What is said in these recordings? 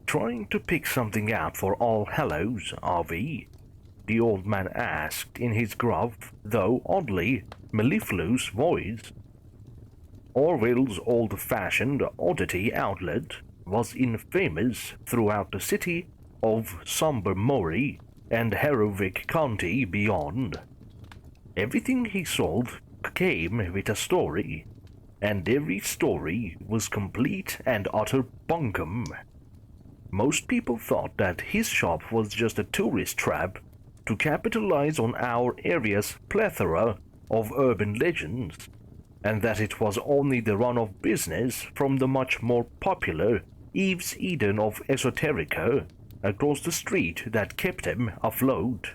Trying to pick something out for All Hallows, are we? The old man asked in his gruff, though oddly mellifluous voice. Orville's old-fashioned oddity outlet was infamous throughout the city of Sombermory and Harrowick County beyond. Everything he sold came with a story, and every story was complete and utter bunkum. Most people thought that his shop was just a tourist trap to capitalize on our area's plethora of urban legends, and that it was only the run of business from the much more popular Eve's Eden of Esoterica across the street that kept him afloat.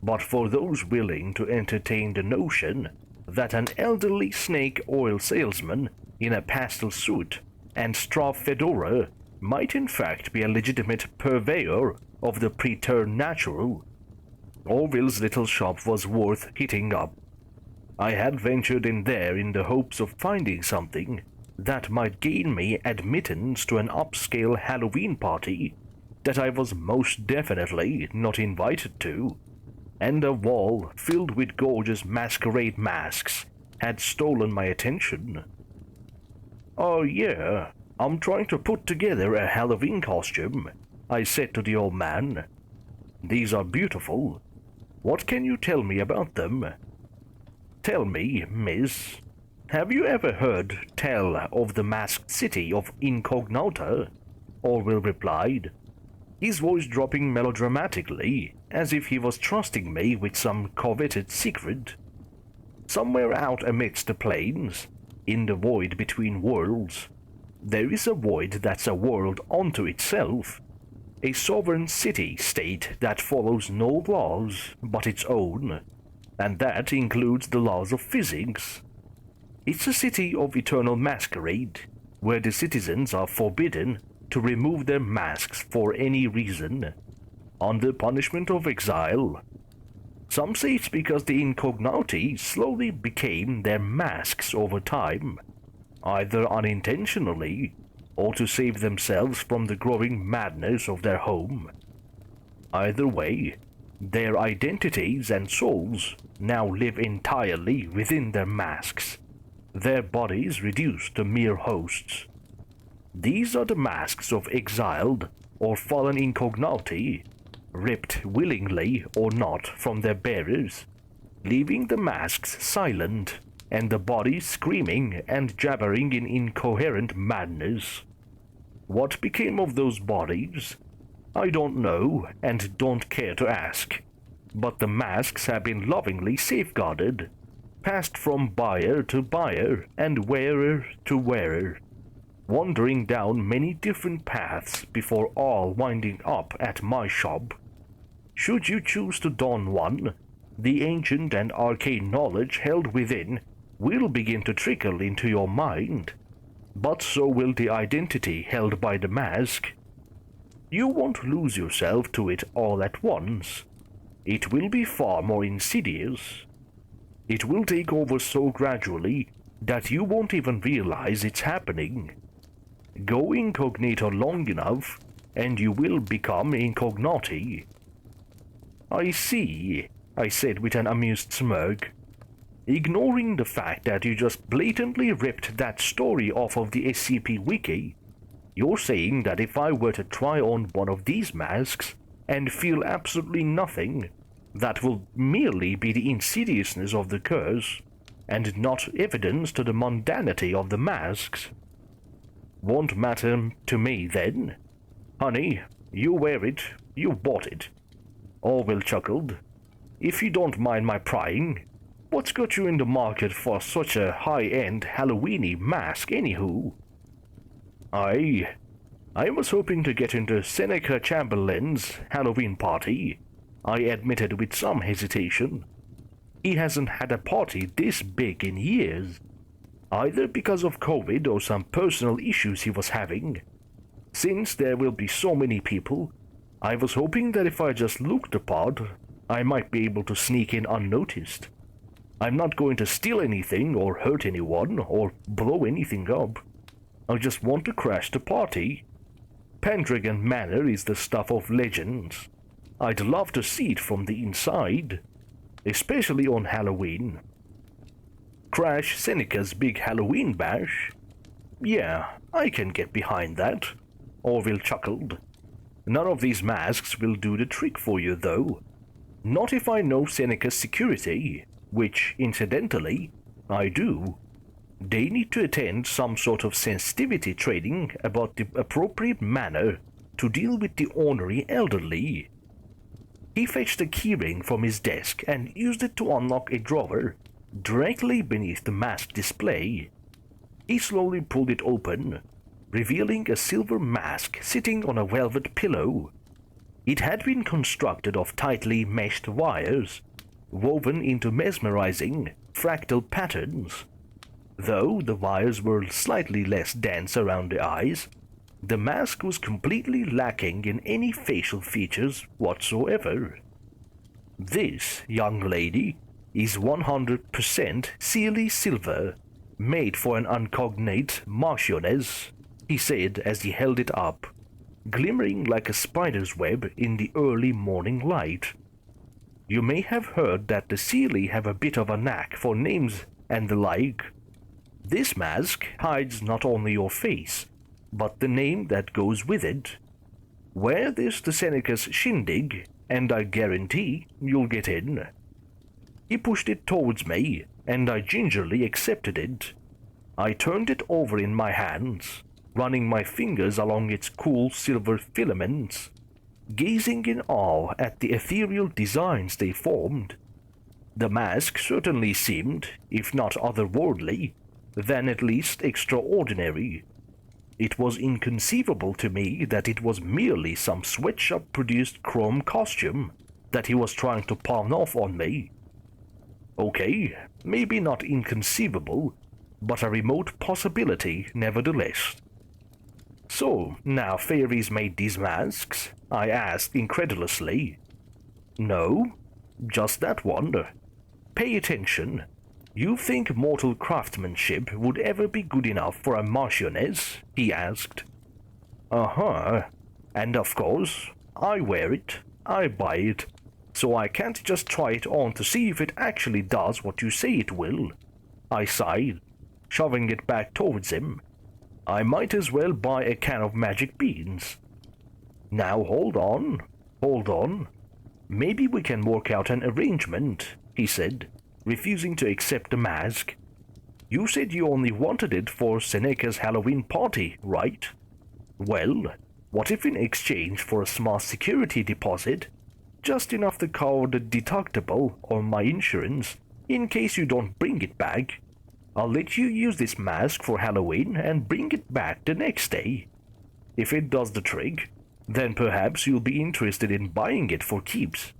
But for those willing to entertain the notion that an elderly snake oil salesman in a pastel suit and straw fedora might in fact be a legitimate purveyor of the preternatural, Orville's little shop was worth hitting up. I had ventured in there in the hopes of finding something that might gain me admittance to an upscale Halloween party that I was most definitely not invited to, and a wall filled with gorgeous masquerade masks had stolen my attention. "Oh yeah, I'm trying to put together a Halloween costume," I said to the old man. "These are beautiful. What can you tell me about them?" "Tell me, miss, have you ever heard tell of the masked city of Incognata?" Orwell replied, his voice dropping melodramatically, as if he was trusting me with some coveted secret. "Somewhere out amidst the plains, in the void between worlds, there is a void that's a world unto itself, a sovereign city-state that follows no laws but its own, and that includes the laws of physics. It's a city of eternal masquerade, where the citizens are forbidden to remove their masks for any reason, under punishment of exile. Some say it's because the incognati slowly became their masks over time, either unintentionally or to save themselves from the growing madness of their home. Either way, their identities and souls now live entirely within their masks, their bodies reduced to mere hosts. These are the masks of exiled or fallen incognati, ripped willingly or not from their bearers, leaving the masks silent and the bodies screaming and jabbering in incoherent madness. What became of those bodies? I don't know and don't care to ask, but the masks have been lovingly safeguarded, passed from buyer to buyer and wearer to wearer, wandering down many different paths before all winding up at my shop. Should you choose to don one, the ancient and arcane knowledge held within will begin to trickle into your mind, but so will the identity held by the mask. You won't lose yourself to it all at once. It will be far more insidious. It will take over so gradually that you won't even realize it's happening. Go incognito long enough, and you will become incognati." "I see," I said with an amused smirk. "Ignoring the fact that you just blatantly ripped that story off of the SCP Wiki, you're saying that if I were to try on one of these masks and feel absolutely nothing, that will merely be the insidiousness of the curse, and not evidence to the mundanity of the masks. Won't matter to me then. Honey, you wear it, you bought it." Orwell chuckled. "If you don't mind my prying, what's got you in the market for such a high-end Halloweeny mask anywho?" I was hoping to get into Seneca Chamberlain's Halloween party," I admitted with some hesitation. "He hasn't had a party this big in years, either because of COVID or some personal issues he was having. Since there will be so many people, I was hoping that if I just looked the part, I might be able to sneak in unnoticed. I'm not going to steal anything or hurt anyone or blow anything up. I just want to crash the party. Pendragon Manor is the stuff of legends. I'd love to see it from the inside, especially on Halloween. Crash Seneca's big Halloween bash? Yeah, I can get behind that, Orville chuckled. None of these masks will do the trick for you, though. Not if I know Seneca's security, which, incidentally, I do. They need to attend some sort of sensitivity training about the appropriate manner to deal with the ornery elderly. He fetched a keyring from his desk and used it to unlock a drawer directly beneath the mask display. He slowly pulled it open, revealing a silver mask sitting on a velvet pillow. It had been constructed of tightly meshed wires, woven into mesmerizing fractal patterns. Though the wires were slightly less dense around the eyes, the mask was completely lacking in any facial features whatsoever. This, young lady, is 100% Sealy silver, made for an uncognate Marchioness, he said as he held it up, glimmering like a spider's web in the early morning light. You may have heard that the Sealy have a bit of a knack for names and the like. This mask hides not only your face, but the name that goes with it. Wear this to Seneca's shindig, and I guarantee you'll get in. He pushed it towards me, and I gingerly accepted it. I turned it over in my hands, running my fingers along its cool silver filaments, gazing in awe at the ethereal designs they formed. The mask certainly seemed, if not otherworldly, then at least extraordinary. It was inconceivable to me that it was merely some sweatshop-produced chrome costume that he was trying to pawn off on me. Okay, maybe not inconceivable, but a remote possibility nevertheless. So, now fairies made these masks? I asked incredulously. No, just that one. Pay attention. You think mortal craftsmanship would ever be good enough for a Marchioness? He asked. Uh-huh. And of course, I wear it, I buy it, so I can't just try it on to see if it actually does what you say it will. I sighed, shoving it back towards him. I might as well buy a can of magic beans. Now hold on. Maybe we can work out an arrangement, he said, refusing to accept the mask. You said you only wanted it for Seneca's Halloween party, right? Well, what if in exchange for a small security deposit, just enough to cover the deductible on my insurance, in case you don't bring it back, I'll let you use this mask for Halloween and bring it back the next day. If it does the trick, then perhaps you'll be interested in buying it for keeps.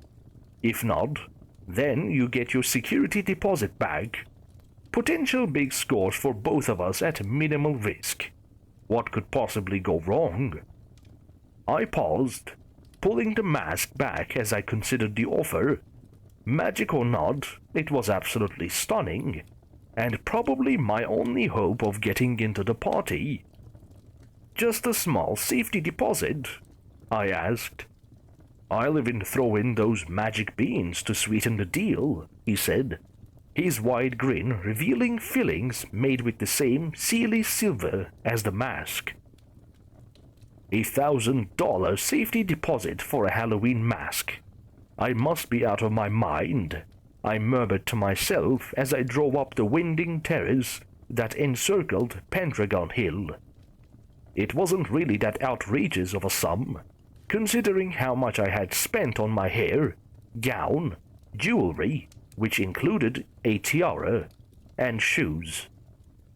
If not, then you get your security deposit back. Potential big scores for both of us at minimal risk. What could possibly go wrong? I paused, pulling the mask back as I considered the offer. Magic or not, it was absolutely stunning, and probably my only hope of getting into the party. Just a small safety deposit? I asked. I'll even throw in those magic beans to sweeten the deal, he said, his wide grin revealing fillings made with the same Sealy silver as the mask. $1,000 safety deposit for a Halloween mask. I must be out of my mind, I murmured to myself as I drove up the winding terrace that encircled Pendragon Hill. It wasn't really that outrageous of a sum, considering how much I had spent on my hair, gown, jewelry, which included a tiara, and shoes.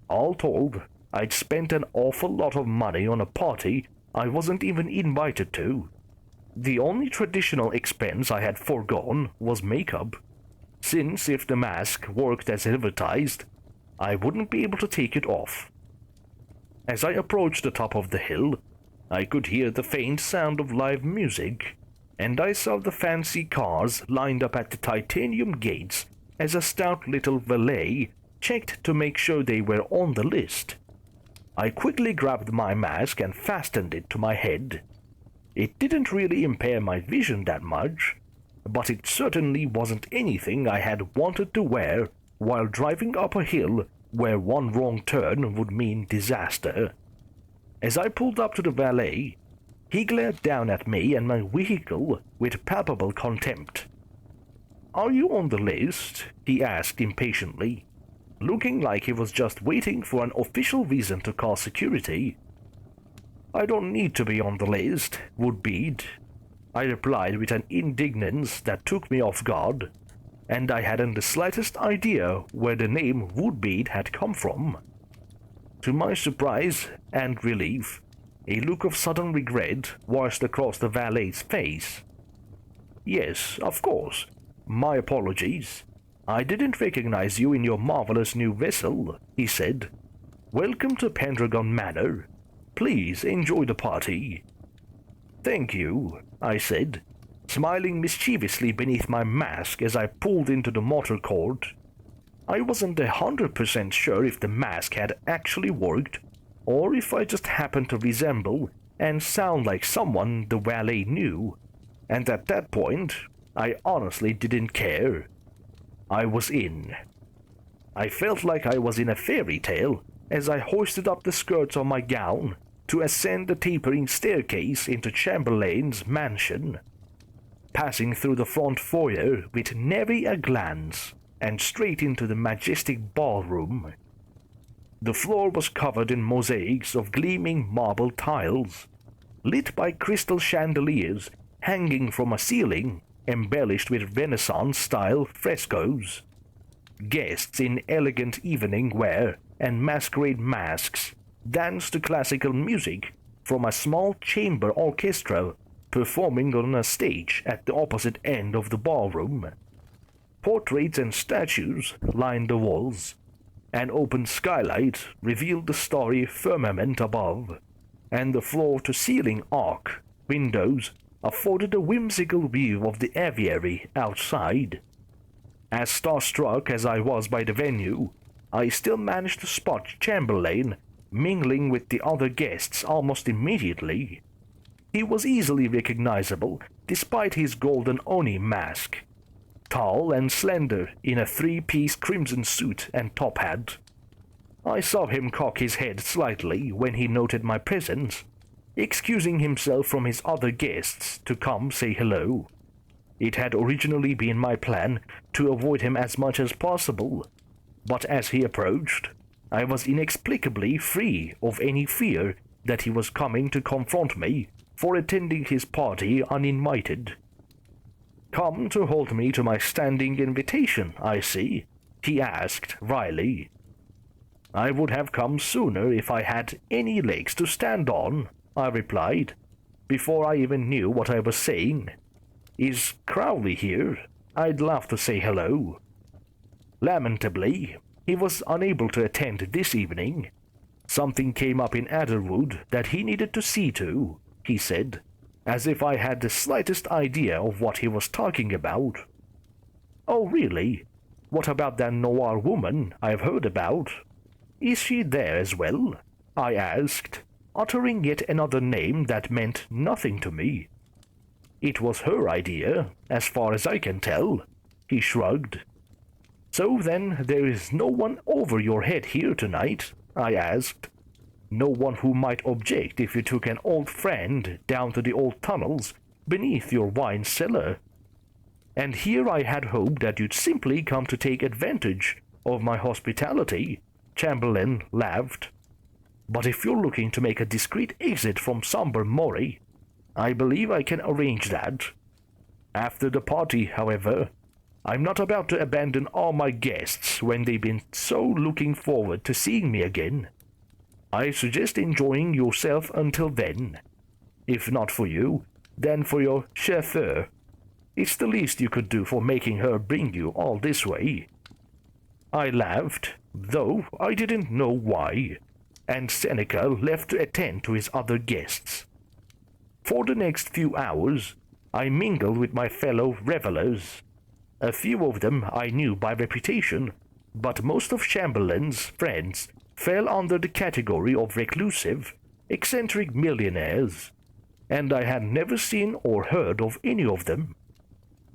All told, I'd spent an awful lot of money on a party I wasn't even invited to. The only traditional expense I had foregone was makeup, since if the mask worked as advertised, I wouldn't be able to take it off. As I approached the top of the hill, I could hear the faint sound of live music, and I saw the fancy cars lined up at the titanium gates as a stout little valet checked to make sure they were on the list. I quickly grabbed my mask and fastened it to my head. It didn't really impair my vision that much, but it certainly wasn't anything I had wanted to wear while driving up a hill where one wrong turn would mean disaster. As I pulled up to the valet, he glared down at me and my vehicle with palpable contempt. "Are you on the list?" he asked impatiently, looking like he was just waiting for an official reason to call security. "I don't need to be on the list, Woodbead," I replied with an indignance that took me off guard, and I hadn't the slightest idea where the name Woodbead had come from. To my surprise and relief, a look of sudden regret washed across the valet's face. "Yes, of course. My apologies. I didn't recognize you in your marvelous new vessel," he said. "Welcome to Pendragon Manor. Please enjoy the party." "Thank you," I said, smiling mischievously beneath my mask as I pulled into the motor court. I wasn't 100% sure if the mask had actually worked, or if I just happened to resemble and sound like someone the valet knew, and at that point, I honestly didn't care. I was in. I felt like I was in a fairy tale as I hoisted up the skirts of my gown to ascend the tapering staircase into Chamberlain's mansion, passing through the front foyer with nary a glance and straight into the majestic ballroom. The floor was covered in mosaics of gleaming marble tiles, lit by crystal chandeliers hanging from a ceiling embellished with Renaissance-style frescoes. Guests in elegant evening wear and masquerade masks danced to classical music from a small chamber orchestra performing on a stage at the opposite end of the ballroom. Portraits and statues lined the walls. An open skylight revealed the starry firmament above, and the floor-to-ceiling arc windows afforded a whimsical view of the aviary outside. As starstruck as I was by the venue, I still managed to spot Chamberlain mingling with the other guests almost immediately. He was easily recognizable despite his golden Oni mask. Tall and slender in a three-piece crimson suit and top hat. I saw him cock his head slightly when he noted my presence, excusing himself from his other guests to come say hello. It had originally been my plan to avoid him as much as possible, but as he approached, I was inexplicably free of any fear that he was coming to confront me for attending his party uninvited. "Come to hold me to my standing invitation, I see," he asked wryly. "I would have come sooner if I had any legs to stand on," I replied, before I even knew what I was saying. "Is Crowley here? I'd love to say hello." Lamentably, he was unable to attend this evening. "Something came up in Adderwood that he needed to see to," he said, as if I had the slightest idea of what he was talking about. "Oh, really? What about that noir woman I've heard about? Is she there as well?" I asked, uttering yet another name that meant nothing to me. "It was her idea, as far as I can tell," he shrugged. "So then there is no one over your head here tonight?" I asked. "No one who might object if you took an old friend down to the old tunnels beneath your wine cellar? And here I had hoped that you'd simply come to take advantage of my hospitality," Chamberlain laughed. "But if you're looking to make a discreet exit from somber Mori, I believe I can arrange that. After the party, however, I'm not about to abandon all my guests when they've been so looking forward to seeing me again. I suggest enjoying yourself until then. If not for you, then for your chauffeur. It's the least you could do for making her bring you all this way." I laughed, though I didn't know why, and Seneca left to attend to his other guests. For the next few hours, I mingled with my fellow revelers. A few of them I knew by reputation, but most of Chamberlain's friends fell under the category of reclusive, eccentric millionaires, and I had never seen or heard of any of them.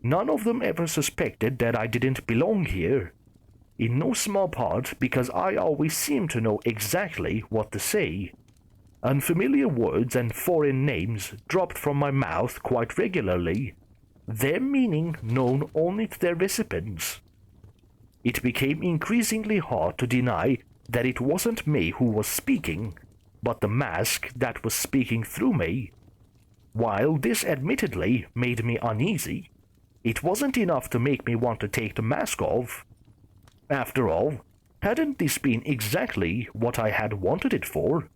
None of them ever suspected that I didn't belong here, in no small part because I always seemed to know exactly what to say. Unfamiliar words and foreign names dropped from my mouth quite regularly, their meaning known only to their recipients. It became increasingly hard to deny that it wasn't me who was speaking, but the mask that was speaking through me. While this admittedly made me uneasy, it wasn't enough to make me want to take the mask off. After all, hadn't this been exactly what I had wanted it for?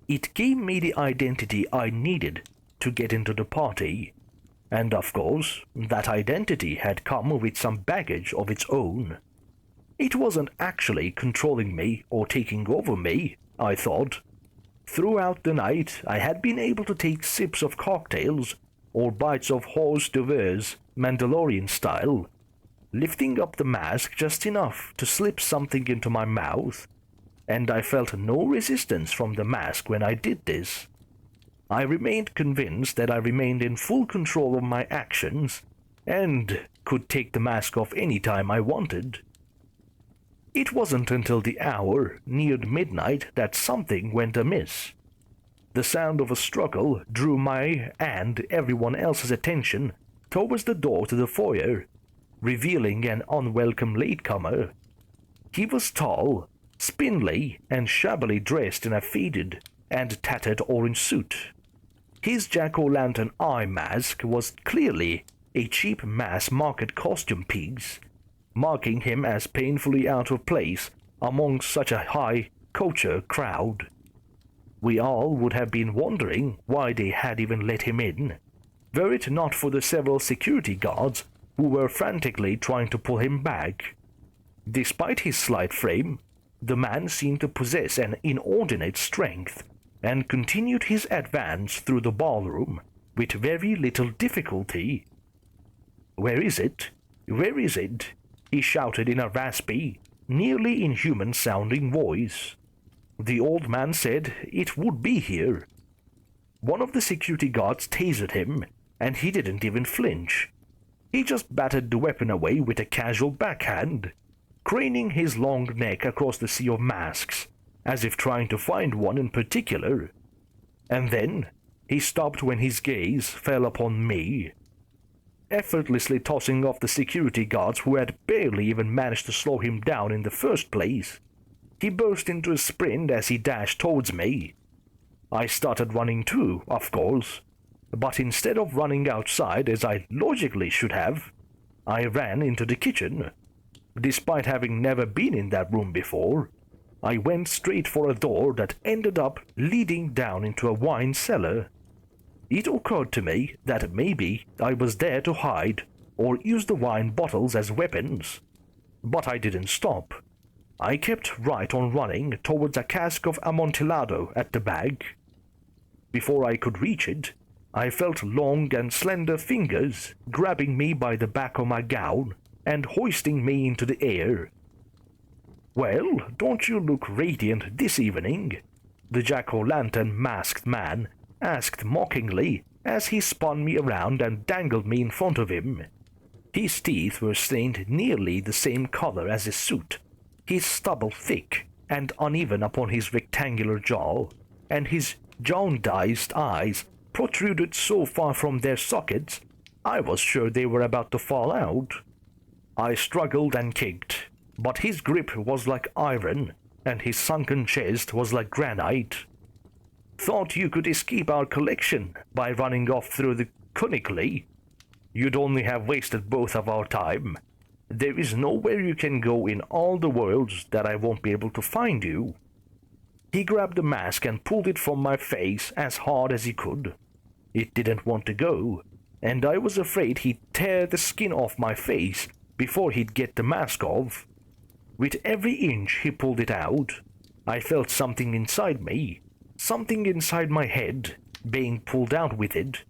It gave me the identity I needed to get into the party, and of course, that identity had come with some baggage of its own. It wasn't actually controlling me or taking over me, I thought. Throughout the night, I had been able to take sips of cocktails or bites of hors d'oeuvres, Mandalorian style, lifting up the mask just enough to slip something into my mouth, and I felt no resistance from the mask when I did this. I remained convinced that I remained in full control of my actions, and could take the mask off any time I wanted. It wasn't until the hour neared midnight that something went amiss. The sound of a struggle drew my and everyone else's attention towards the door to the foyer, revealing an unwelcome latecomer. He was tall, spindly, and shabbily dressed in a faded and tattered orange suit. His jack-o'-lantern eye mask was clearly a cheap mass-market costume piece, marking him as painfully out of place among such a high-culture crowd. We all would have been wondering why they had even let him in, were it not for the several security guards who were frantically trying to pull him back. Despite his slight frame, the man seemed to possess an inordinate strength, and continued his advance through the ballroom with very little difficulty. "Where is it? Where is it?" he shouted in a raspy, nearly inhuman-sounding voice. The old man said it would be here. One of the security guards tasered him, and he didn't even flinch. He just batted the weapon away with a casual backhand, craning his long neck across the sea of masks, as if trying to find one in particular. And then he stopped when his gaze fell upon me. Effortlessly tossing off the security guards who had barely even managed to slow him down in the first place, he burst into a sprint as he dashed towards me. I started running too, of course, but instead of running outside as I logically should have, I ran into the kitchen. Despite having never been in that room before, I went straight for a door that ended up leading down into a wine cellar. It occurred to me that maybe I was there to hide or use the wine bottles as weapons. But I didn't stop. I kept right on running towards a cask of Amontillado at the back. Before I could reach it, I felt long and slender fingers grabbing me by the back of my gown and hoisting me into the air. "Well, don't you look radiant this evening?" the jack-o'-lantern masked man asked mockingly as he spun me around and dangled me in front of him. His teeth were stained nearly the same color as his suit, his stubble thick and uneven upon his rectangular jaw, and his jaundiced eyes protruded so far from their sockets I was sure they were about to fall out. I struggled and kicked, but his grip was like iron, and his sunken chest was like granite. "Thought you could escape our collection by running off through the cunniculi? You'd only have wasted both of our time. There is nowhere you can go in all the worlds that I won't be able to find you." He grabbed the mask and pulled it from my face as hard as he could. It didn't want to go, and I was afraid he'd tear the skin off my face before he'd get the mask off. With every inch he pulled it out, I felt something inside me, something inside my head, being pulled out with it.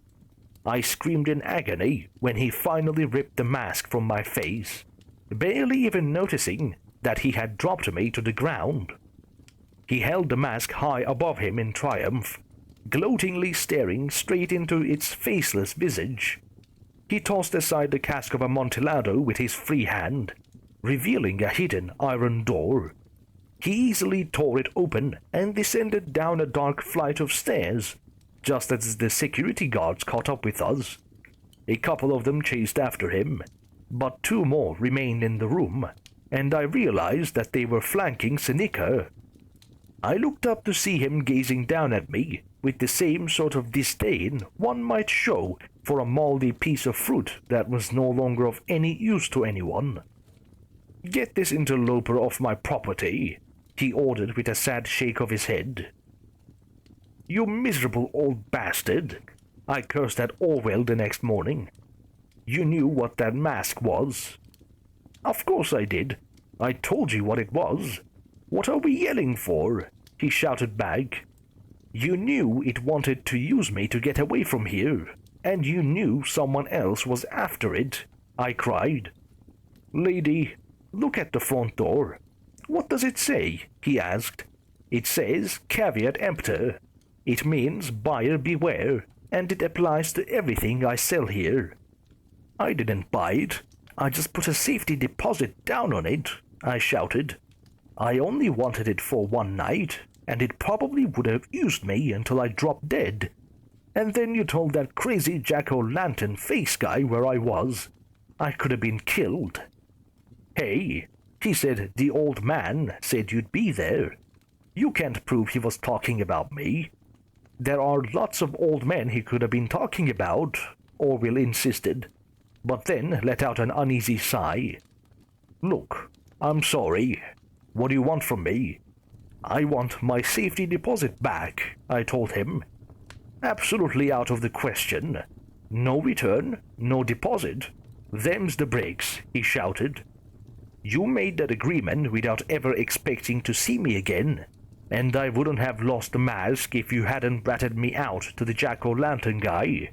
I screamed in agony when he finally ripped the mask from my face, barely even noticing that he had dropped me to the ground. He held the mask high above him in triumph, gloatingly staring straight into its faceless visage. He tossed aside the cask of Amontillado with his free hand, revealing a hidden iron door. He easily tore it open and descended down a dark flight of stairs, just as the security guards caught up with us. A couple of them chased after him, but 2 more remained in the room, and I realized that they were flanking Seneca. I looked up to see him gazing down at me with the same sort of disdain one might show for a moldy piece of fruit that was no longer of any use to anyone. "Get this interloper off my property," he ordered with a sad shake of his head. "You miserable old bastard," I cursed at Orwell the next morning. "You knew what that mask was." "Of course I did. I told you what it was. What are we yelling for?" he shouted back. "You knew it wanted to use me to get away from here, and you knew someone else was after it," I cried. "Lady, look at the front door. What does it say?" he asked. "It says caveat emptor. It means buyer beware, and it applies to everything I sell here." "I didn't buy it. I just put a safety deposit down on it," I shouted. "I only wanted it for 1 night, and it probably would have used me until I dropped dead. And then you told that crazy jack-o'-lantern face guy where I was. I could have been killed." "Hey, he said the old man said you'd be there. You can't prove he was talking about me." "There are lots of old men he could have been talking about," Orwell insisted, but then let out an uneasy sigh. "Look, I'm sorry. What do you want from me?" "I want my safety deposit back," I told him. "Absolutely out of the question. No return, no deposit. Them's the breaks," he shouted. "You made that agreement without ever expecting to see me again, and I wouldn't have lost the mask if you hadn't ratted me out to the jack-o'-lantern guy.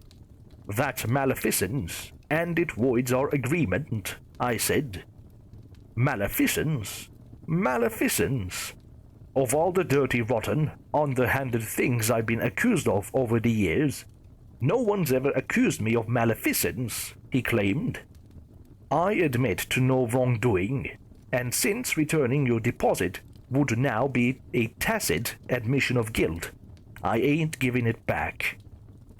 That's maleficence, and it voids our agreement," I said. "Maleficence? Maleficence? Of all the dirty, rotten, underhanded things I've been accused of over the years, no one's ever accused me of maleficence," he claimed. "I admit to no wrongdoing, and since returning your deposit would now be a tacit admission of guilt, I ain't giving it back.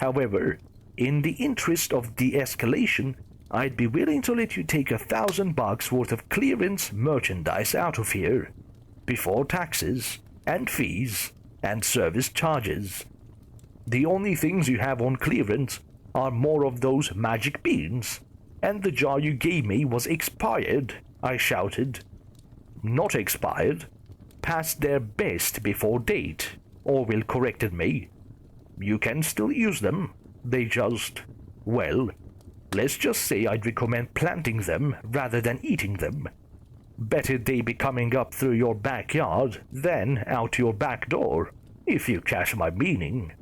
However, in the interest of de-escalation, I'd be willing to let you take $1,000 worth of clearance merchandise out of here, before taxes, and fees, and service charges. The only things you have on clearance are more of those magic beans, and the jar you gave me was expired," I shouted. "Not expired. Past their best before date," Orwell corrected me. "You can still use them. They just, well, let's just say I'd recommend planting them rather than eating them. Better they be coming up through your backyard than out your back door, if you catch my meaning."